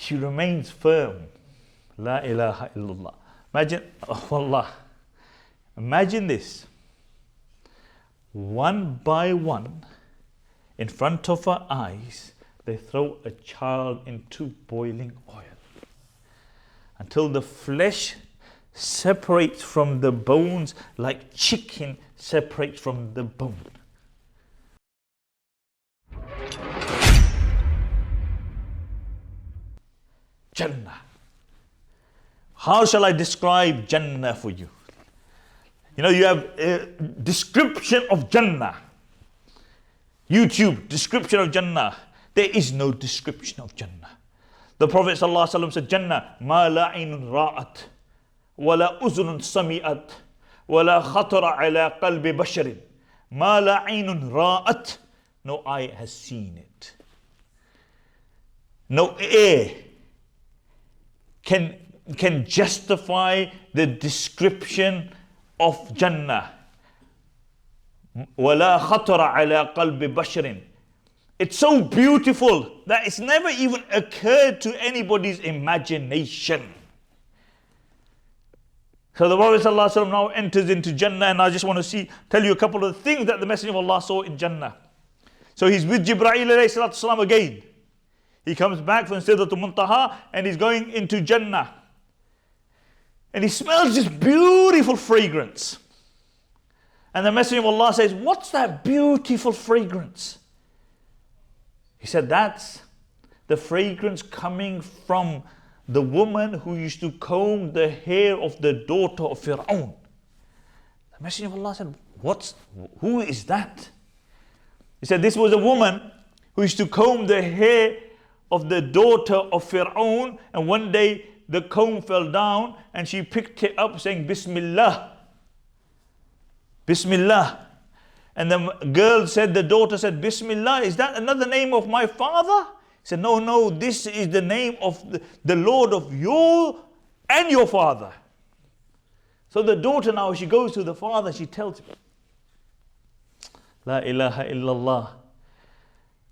She remains firm. La ilaha illallah. Imagine, oh Allah, imagine this. One by one, in front of her eyes, they throw a child into boiling oil until the flesh separates from the bones like chicken separates from the bone. Jannah. How shall I describe Jannah for you? You know, you have a description of Jannah. YouTube, description of Jannah. There is no description of Jannah. The Prophet ﷺ said, Jannah, ma la aynun ra'at, wa la uzunun sami'at, wa la khatara ala qalbi basharin. Ma la aynun ra'at. No eye has seen it. No ear can justify the description of Jannah. وَلَا خَطَرَ عَلَىٰ قَلْبِ بَشَرٍ. It's so beautiful that it's never even occurred to anybody's imagination. So the Prophet ﷺ now enters into Jannah, and I just want to tell you a couple of things that the Messenger of Allah saw in Jannah. So he's with Jibreel alayhi salatu again. He comes back from Sidratul Muntaha and he's going into Jannah. And he smells this beautiful fragrance. And the Messenger of Allah says, what's that beautiful fragrance? He said, that's the fragrance coming from the woman who used to comb the hair of the daughter of Fir'aun. The Messenger of Allah said, who is that? He said, this was a woman who used to comb the hair of the daughter of Fir'aun, and one day the comb fell down and she picked it up saying, Bismillah. Bismillah. And the daughter said, Bismillah, is that another name of my father? He said, no, this is the name of the Lord of you and your father. So the daughter now, she goes to the father, she tells him, La ilaha illallah.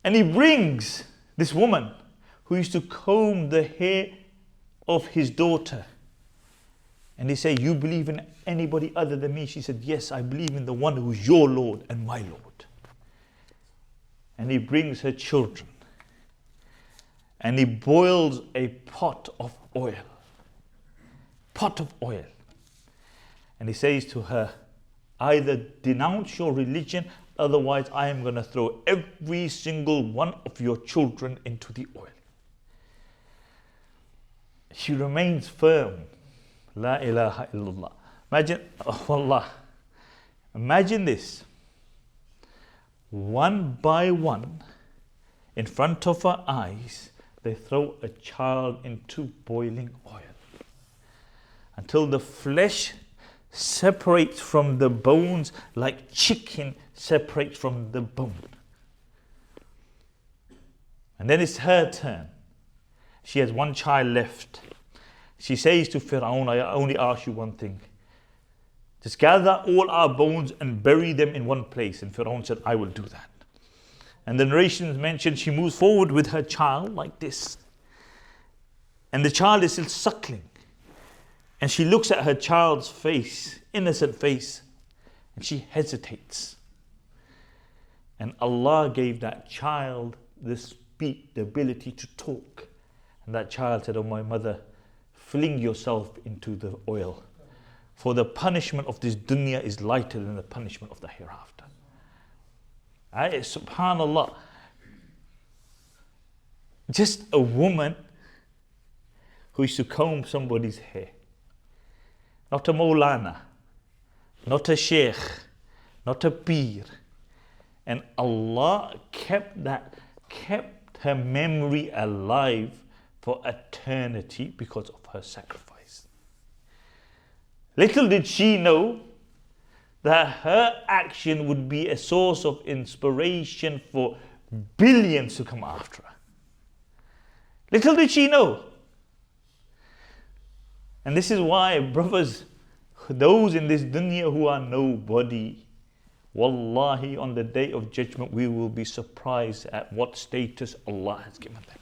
And he brings this woman who used to comb the hair of his daughter. And he said, you believe in anybody other than me? She said, yes, I believe in the one who is your Lord and my Lord. And he brings her children. And he boils a pot of oil. Pot of oil. And he says to her, either denounce your religion, otherwise I am going to throw every single one of your children into the oil. She remains firm. La ilaha illallah. Imagine, oh Allah, imagine this. One by one, in front of her eyes, they throw a child into boiling oil until the flesh separates from the bones like chicken separates from the bone. And then it's her turn. She has one child left. She says to Fir'aun, I only ask you one thing. Just gather all our bones and bury them in one place. And Fir'aun said, I will do that. And the narrations mention she moves forward with her child like this. And the child is still suckling. And she looks at her child's face, innocent face, and she hesitates. And Allah gave that child the speak, the ability to talk. And that child said, oh my mother, fling yourself into the oil, for the punishment of this dunya is lighter than the punishment of the hereafter. Subhanallah. Just a woman who used to comb somebody's hair. Not a Maulana, not a Sheikh, not a Peer. And Allah kept her memory alive for eternity because of her sacrifice. Little did she know that her action would be a source of inspiration for billions to come after her. Little did she know. And this is why, brothers, those in this dunya who are nobody, wallahi, on the day of judgment, we will be surprised at what status Allah has given them.